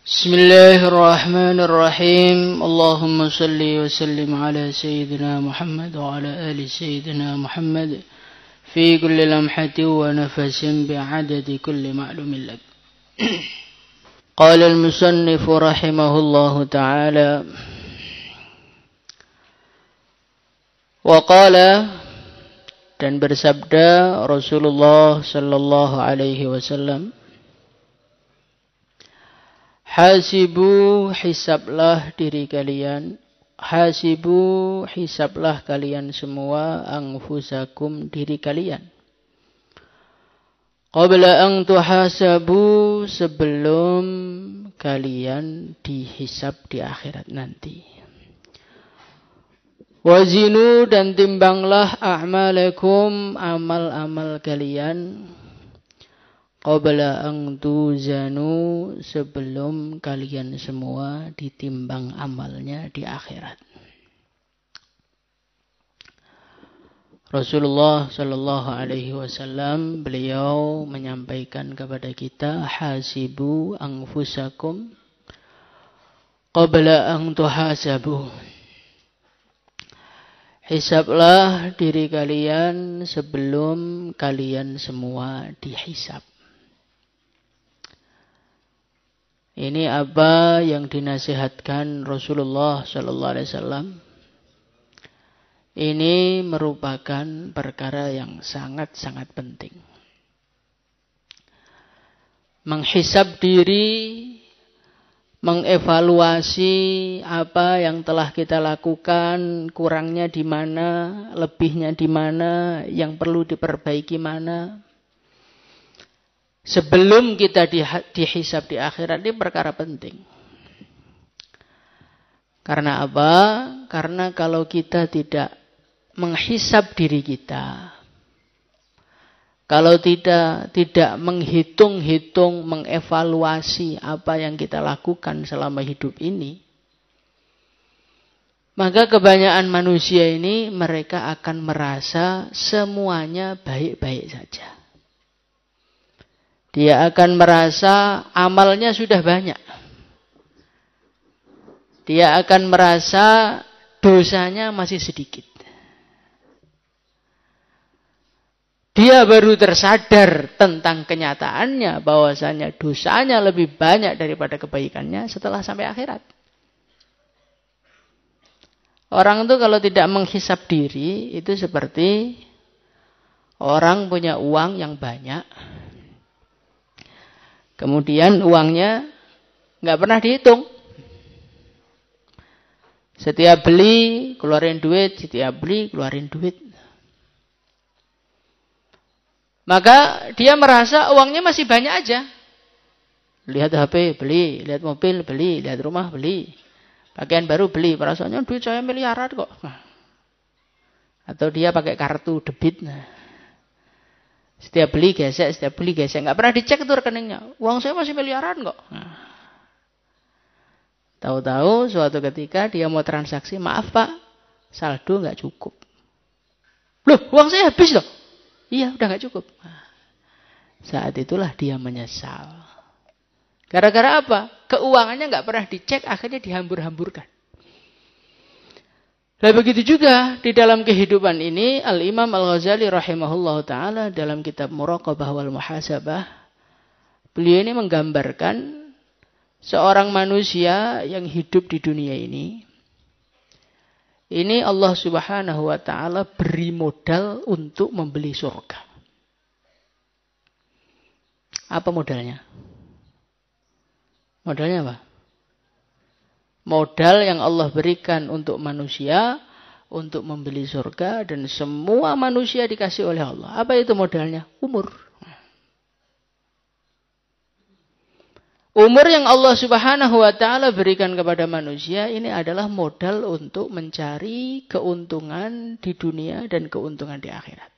Bismillahirrahmanirrahim. Allahumma salli wa sallim ala sayyidina Muhammad wa ala ali sayyidina Muhammad fi kulli lamhatin wa nafasin bi'adadi kulli ma'lumin lak. Qala al-musannif rahimahullahu ta'ala wa qala, dan bersabda Rasulullah sallallahu alaihi wasallam, hasibu, hisablah diri kalian. Hasibu, hisablah kalian semua. Anfusakum, diri kalian. Qabla an tuhasabu, sebelum kalian dihisab di akhirat nanti. Wazinu, dan timbanglah a'malakum, amal-amal kalian. Qabla an tuzanu, sebelum kalian semua ditimbang amalnya di akhirat. Rasulullah sallallahu alaihi wasallam, beliau menyampaikan kepada kita, hasibu anfusakum qabla an tuhasabu. Hisablah diri kalian sebelum kalian semua dihisab. Ini apa yang dinasihatkan Rasulullah sallallahu alaihi wasallam. Ini merupakan perkara yang sangat-sangat penting. Menghisab diri, mengevaluasi apa yang telah kita lakukan, kurangnya di mana, lebihnya di mana, yang perlu diperbaiki mana. Sebelum kita dihisab di akhirat, ini perkara penting. Karena apa? Karena kalau kita tidak menghisab diri kita, kalau tidak menghitung-hitung, mengevaluasi apa yang kita lakukan selama hidup ini, maka kebanyakan manusia ini mereka akan merasa semuanya baik-baik saja. Dia akan merasa amalnya sudah banyak. Dia akan merasa dosanya masih sedikit. Dia baru tersadar tentang kenyataannya bahwasanya dosanya lebih banyak daripada kebaikannya setelah sampai akhirat. Orang itu kalau tidak menghisab diri, itu seperti orang punya uang yang banyak. Kemudian uangnya nggak pernah dihitung. Setiap beli keluarin duit, setiap beli keluarin duit. Maka dia merasa uangnya masih banyak aja. Lihat HP beli, lihat mobil beli, lihat rumah beli, pakaian baru beli. Perasaannya duit saya miliaran kok. Atau dia pakai kartu debit. Setiap beli gesek, setiap beli gesek. Nggak pernah dicek itu rekeningnya. Uang saya masih miliaran kok. Tahu-tahu suatu ketika dia mau transaksi, maaf pak, saldo nggak cukup. Loh, uang saya habis loh. Iya, udah nggak cukup. Saat itulah dia menyesal. Gara-gara apa? Keuangannya nggak pernah dicek, akhirnya dihambur-hamburkan. Nah begitu juga di dalam kehidupan ini, Al-Imam Al-Ghazali rahimahullah ta'ala dalam kitab Muraqabah wal Muhasabah, beliau ini menggambarkan seorang manusia yang hidup di dunia ini. Ini Allah subhanahu wa ta'ala beri modal untuk membeli surga. Apa modalnya? Modalnya apa? Modal yang Allah berikan untuk manusia untuk membeli surga, dan semua manusia dikasih oleh Allah. Apa itu modalnya? Umur. Umur yang Allah subhanahu wa ta'ala berikan kepada manusia ini adalah modal untuk mencari keuntungan di dunia dan keuntungan di akhirat.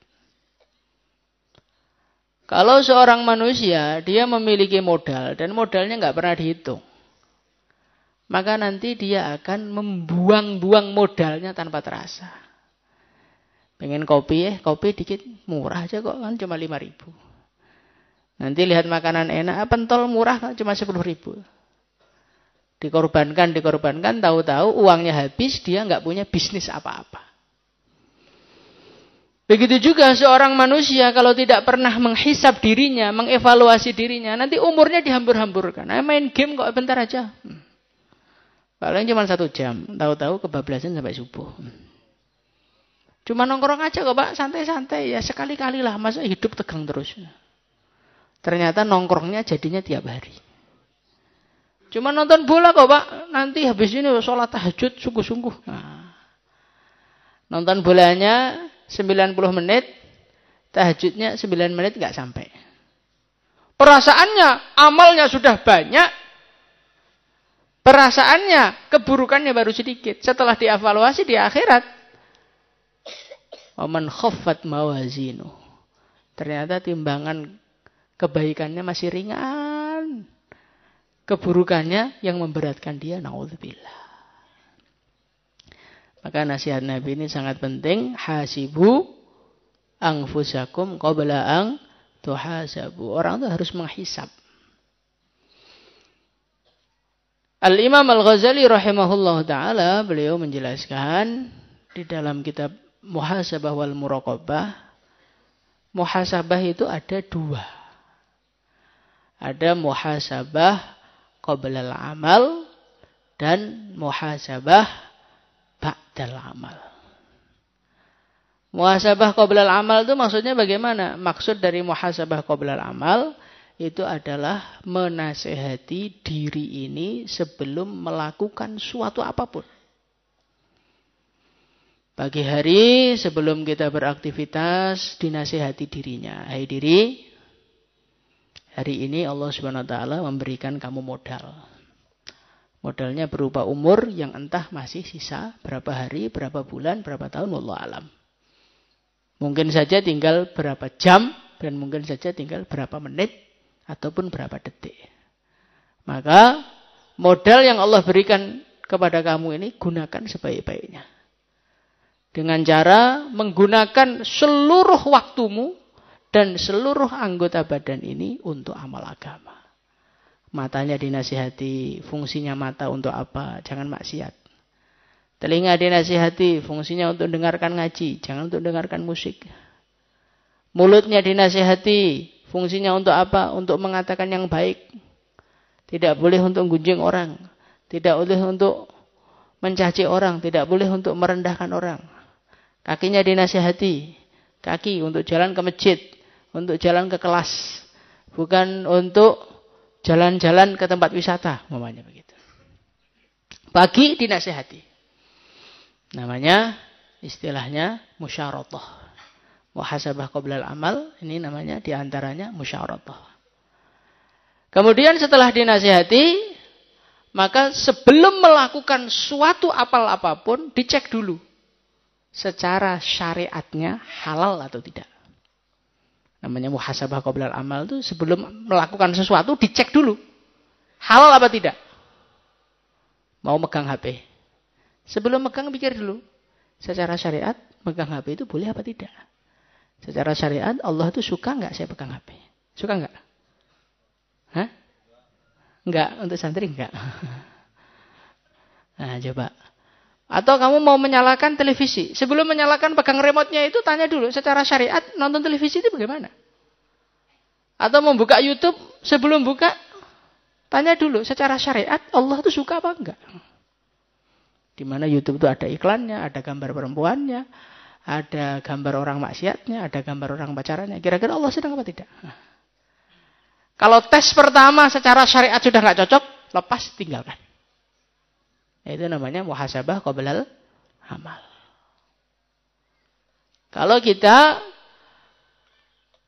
Kalau seorang manusia dia memiliki modal dan modalnya nggak pernah dihitung, maka nanti dia akan membuang-buang modalnya tanpa terasa. Pengen kopi dikit, murah aja kok, kan cuma 5.000. Nanti lihat makanan enak, pentol murah kan cuma 10.000. Dikorbankan, tahu-tahu uangnya habis, dia nggak punya bisnis apa-apa. Begitu juga seorang manusia kalau tidak pernah menghisap dirinya, mengevaluasi dirinya, nanti umurnya dihambur-hamburkan. Main game kok bentar aja. Paling cuma 1 jam, tahu-tahu kebablasan sampai subuh. Cuma nongkrong aja kok Pak, santai-santai ya sekali-kali lah, masa hidup tegang terus. Ternyata nongkrongnya jadinya tiap hari. Cuma nonton bola kok Pak, nanti habis ini sholat tahajud sungguh-sungguh. Nah, nonton bolanya 90 menit, tahajudnya 9 menit nggak sampai. Perasaannya, amalnya sudah banyak, perasaannya, keburukannya baru sedikit. Setelah dievaluasi di akhirat, waman khaffat mawazinu. Ternyata timbangan kebaikannya masih ringan. Keburukannya yang memberatkan dia, naudzubillah. Maka nasihat Nabi ini sangat penting. Hasibu anfusakum qabla an tuhasabu. Orang itu harus menghisab. Al-Imam Al-Ghazali rahimahullah ta'ala, beliau menjelaskan di dalam kitab Muhasabah wal Muraqabah. Muhasabah itu ada 2. Ada muhasabah qabla al-amal dan muhasabah ba'dal amal. Muhasabah qabla al-amal itu maksudnya bagaimana? Maksud dari muhasabah qabla al-amal itu adalah menasehati diri ini sebelum melakukan suatu apapun. Pagi hari sebelum kita beraktivitas dinasehati dirinya. Hai diri, hari ini Allah Subhanahu wa taala memberikan kamu modal. Modalnya berupa umur yang entah masih sisa berapa hari, berapa bulan, berapa tahun, wallahu alam. Mungkin saja tinggal berapa jam dan mungkin saja tinggal berapa menit ataupun berapa detik. Maka modal yang Allah berikan kepada kamu ini gunakan sebaik-baiknya. Dengan cara menggunakan seluruh waktumu dan seluruh anggota badan ini untuk amal agama. Matanya dinasihati, fungsinya mata untuk apa? Jangan maksiat. Telinga dinasihati, fungsinya untuk dengarkan ngaji, jangan untuk dengarkan musik. Mulutnya dinasihati, fungsinya untuk apa? Untuk mengatakan yang baik. Tidak boleh untuk gunjing orang, tidak boleh untuk mencaci orang, tidak boleh untuk merendahkan orang. Kakinya dinasihati, kaki untuk jalan ke masjid, untuk jalan ke kelas, bukan untuk jalan-jalan ke tempat wisata, umpamanya begitu. Pagi dinasihati. Namanya istilahnya musyaratah. Muhasabah qabla al-amal, ini namanya diantaranya musyaratah. Kemudian setelah dinasihati, maka sebelum melakukan suatu amal apapun, dicek dulu. Secara syariatnya halal atau tidak. Namanya muhasabah qabla al-amal itu sebelum melakukan sesuatu dicek dulu. Halal apa tidak? Mau megang HP. Sebelum megang pikir dulu. Secara syariat megang HP itu boleh apa tidak? Secara syariat Allah itu suka enggak saya pegang HP? Suka enggak? Hah? Enggak, untuk santri enggak. Nah, coba. Atau kamu mau menyalakan televisi. Sebelum menyalakan pegang remote-nya itu tanya dulu. Secara syariat nonton televisi itu bagaimana? Atau membuka YouTube sebelum buka. Tanya dulu. Secara syariat Allah itu suka apa enggak? Di mana YouTube itu ada iklannya. Ada gambar perempuannya. Ada gambar orang maksiatnya. Ada gambar orang pacarannya. Kira-kira Allah sedang apa tidak? Kalau tes pertama secara syariat sudah enggak cocok. Lepas tinggalkan. Itu namanya muhasabah qablal amal. Kalau kita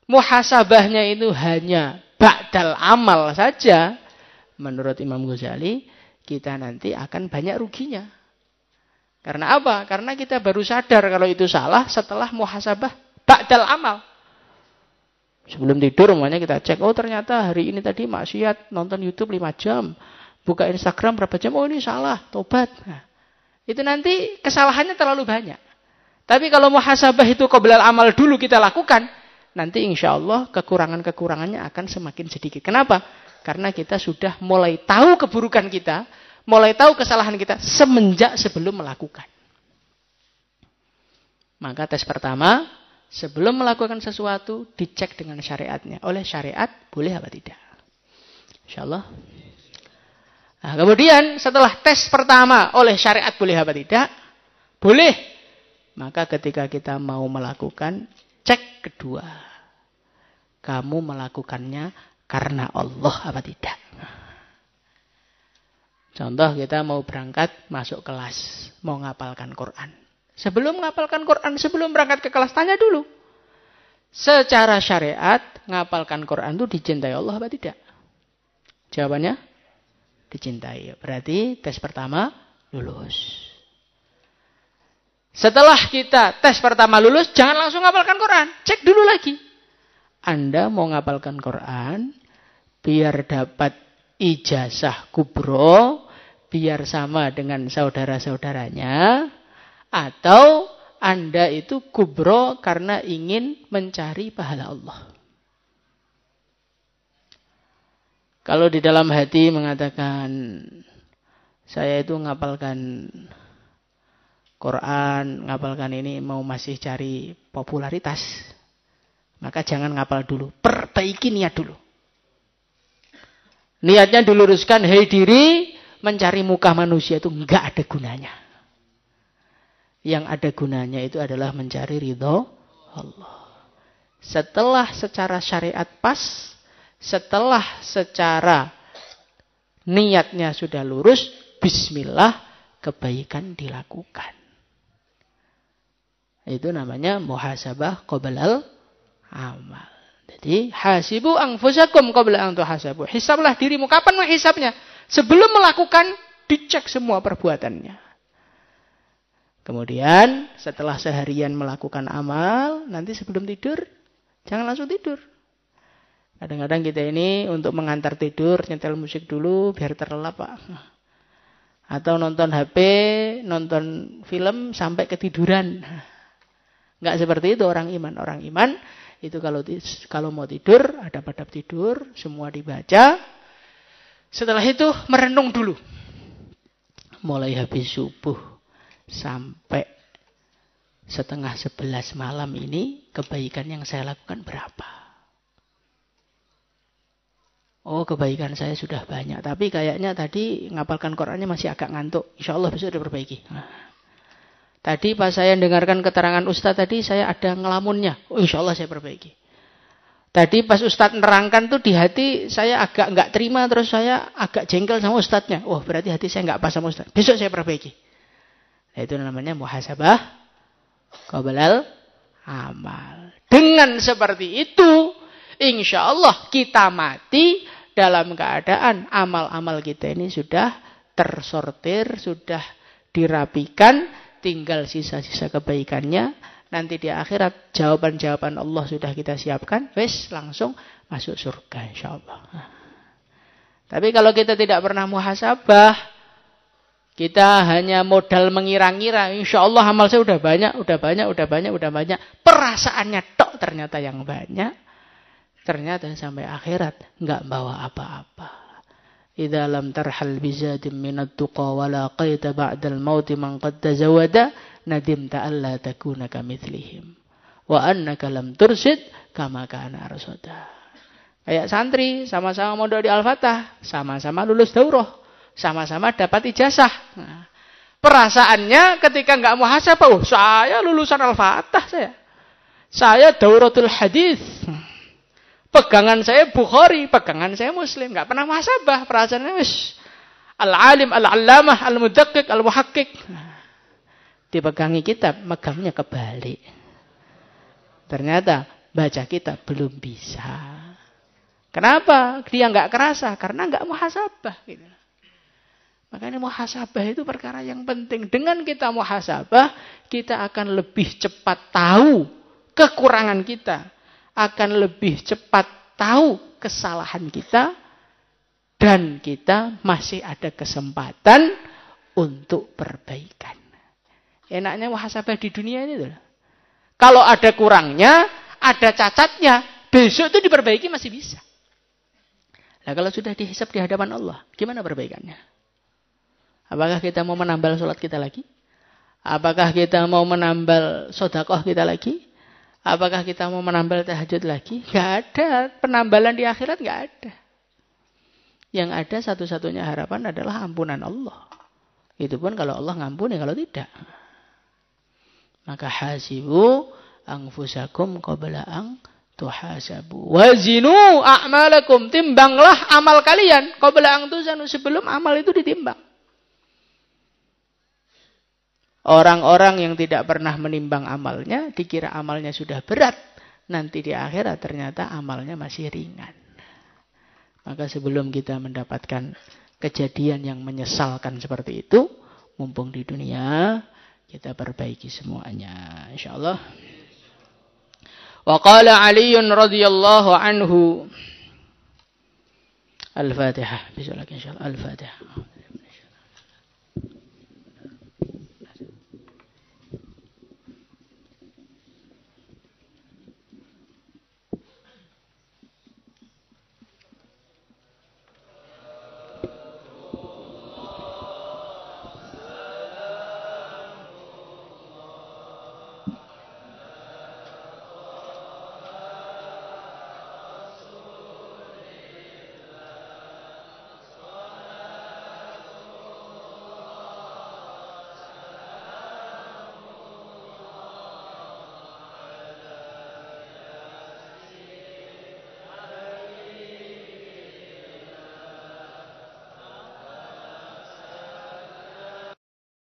muhasabahnya itu hanya ba'dal amal saja, menurut Imam Ghazali, kita nanti akan banyak ruginya. Karena apa? Karena kita baru sadar kalau itu salah setelah muhasabah ba'dal amal. Sebelum tidur, makanya kita cek, oh ternyata hari ini tadi maksiat, nonton YouTube 5 jam. Buka Instagram berapa jam, oh ini salah, tobat. Nah, itu nanti kesalahannya terlalu banyak. Tapi kalau muhasabah itu qablal amal dulu kita lakukan, nanti insya Allah kekurangan-kekurangannya akan semakin sedikit. Kenapa? Karena kita sudah mulai tahu keburukan kita, mulai tahu kesalahan kita semenjak sebelum melakukan. Maka tes pertama, sebelum melakukan sesuatu, dicek dengan syariatnya. Oleh syariat, boleh apa tidak? InsyaAllah. Nah, kemudian setelah tes pertama, oleh syariat boleh apa tidak? Boleh. Maka ketika kita mau melakukan, cek kedua. Kamu melakukannya karena Allah apa tidak? Contoh kita mau berangkat, masuk kelas, mau ngapalkan Quran. Sebelum ngapalkan Quran, sebelum berangkat ke kelas, tanya dulu. Secara syariat, ngapalkan Quran itu dicintai Allah apa tidak? Jawabannya, dicintai. Berarti tes pertama, lulus. Setelah kita tes pertama lulus, jangan langsung ngapalkan Quran. Cek dulu lagi. Anda mau ngapalkan Quran, biar dapat ijazah kubro, biar sama dengan saudara-saudaranya, atau Anda itu kubro karena ingin mencari pahala Allah. Kalau di dalam hati mengatakan, saya itu ngapalkan Quran, ngapalkan ini mau masih cari popularitas, maka jangan ngapal dulu. Perbaiki niat dulu. Niatnya diluruskan, hei diri, mencari muka manusia itu enggak ada gunanya. Yang ada gunanya itu adalah mencari ridho Allah. Setelah secara syariat pas, setelah secara niatnya sudah lurus, bismillah, kebaikan dilakukan. Itu namanya muhasabah qoblal amal. Jadi hasibu anfusakum qabla an tuhasabu. Hisablah dirimu. Kapan menghisabnya? Sebelum melakukan, dicek semua perbuatannya. Kemudian setelah seharian melakukan amal, nanti sebelum tidur, jangan langsung tidur. Kadang-kadang kita ini untuk mengantar tidur, nyetel musik dulu biar terlelap, Pak. Atau nonton HP, nonton film sampai ketiduran. Enggak seperti itu orang iman. Orang iman itu kalau mau tidur, ada adab tidur, semua dibaca. Setelah itu merenung dulu. Mulai habis subuh sampai 10:30 malam ini, kebaikan yang saya lakukan berapa? Oh, kebaikan saya sudah banyak. Tapi kayaknya tadi ngapalkan Qurannya masih agak ngantuk. Insya Allah besok diperbaiki. Tadi pas saya dengarkan keterangan Ustadz tadi, saya ada ngelamunnya. Oh, insya Allah saya perbaiki. Tadi pas Ustadz nerangkan tuh di hati, saya agak nggak terima. Terus saya agak jengkel sama Ustadznya. Oh, berarti hati saya nggak pas sama Ustadz. Besok saya perbaiki. Nah, itu namanya muhasabah qoblal amal. Dengan seperti itu, insya Allah kita mati dalam keadaan amal-amal kita ini sudah tersortir, sudah dirapikan, tinggal sisa-sisa kebaikannya. Nanti di akhirat jawaban-jawaban Allah sudah kita siapkan, wes langsung masuk surga insya Allah. Tapi kalau kita tidak pernah muhasabah, kita hanya modal mengira-ngira, insya Allah amal saya udah banyak. Perasaannya tok ternyata yang banyak. Ternyata sampai akhirat nggak bawa apa-apa. Idza lam tarhal bizadim minat tuqa wa laqaita ba'dal mauti man qad tazawada nadimta alla takuna kamithlihim wa annaka lam tursid kama kana arsada. Kayak santri sama-sama mondok di Al-Fatah, sama-sama lulus daurah, sama-sama dapat ijazah. Nah, perasaannya ketika nggak muhasabah, oh saya lulusan Al-Fatah saya dauratul hadis. Pegangan saya Bukhari, pegangan saya Muslim. Nggak pernah muhasabah. Perasaannya wis al-alim, al-allamah, al-mudaqqiq, al-muhaqqiq. Dipegangi kitab, megangnya kebalik. Ternyata baca kitab belum bisa. Kenapa? Dia nggak kerasa. Karena nggak muhasabah. Gitu. Makanya muhasabah itu perkara yang penting. Dengan kita muhasabah, kita akan lebih cepat tahu kekurangan kita. Akan lebih cepat tahu kesalahan kita. Dan kita masih ada kesempatan untuk perbaikan. Enaknya muhasabah di dunia ini. Kalau ada kurangnya, ada cacatnya, besok itu diperbaiki masih bisa. Nah kalau sudah dihisab di hadapan Allah, gimana perbaikannya? Apakah kita mau menambal sholat kita lagi? Apakah kita mau menambal sodakoh kita lagi? Apakah kita mau menambal tahajud lagi? Gak ada. Penambalan di akhirat gak ada. Yang ada satu-satunya harapan adalah ampunan Allah. Itu pun kalau Allah ngampuni, kalau tidak. Maka hasibu anfusakum qabla an tuhasabu. Wazinu a'malakum. Timbanglah amal kalian. Qabla an tuzanu. Sebelum amal itu ditimbang. Orang-orang yang tidak pernah menimbang amalnya, dikira amalnya sudah berat. Nanti di akhirat ternyata amalnya masih ringan. Maka sebelum kita mendapatkan kejadian yang menyesalkan seperti itu, mumpung di dunia, kita perbaiki semuanya. InsyaAllah. Wa qala Aliun radhiyallahu anhu. Al-Fatihah. Bisa lagi insyaAllah. Al-Fatihah.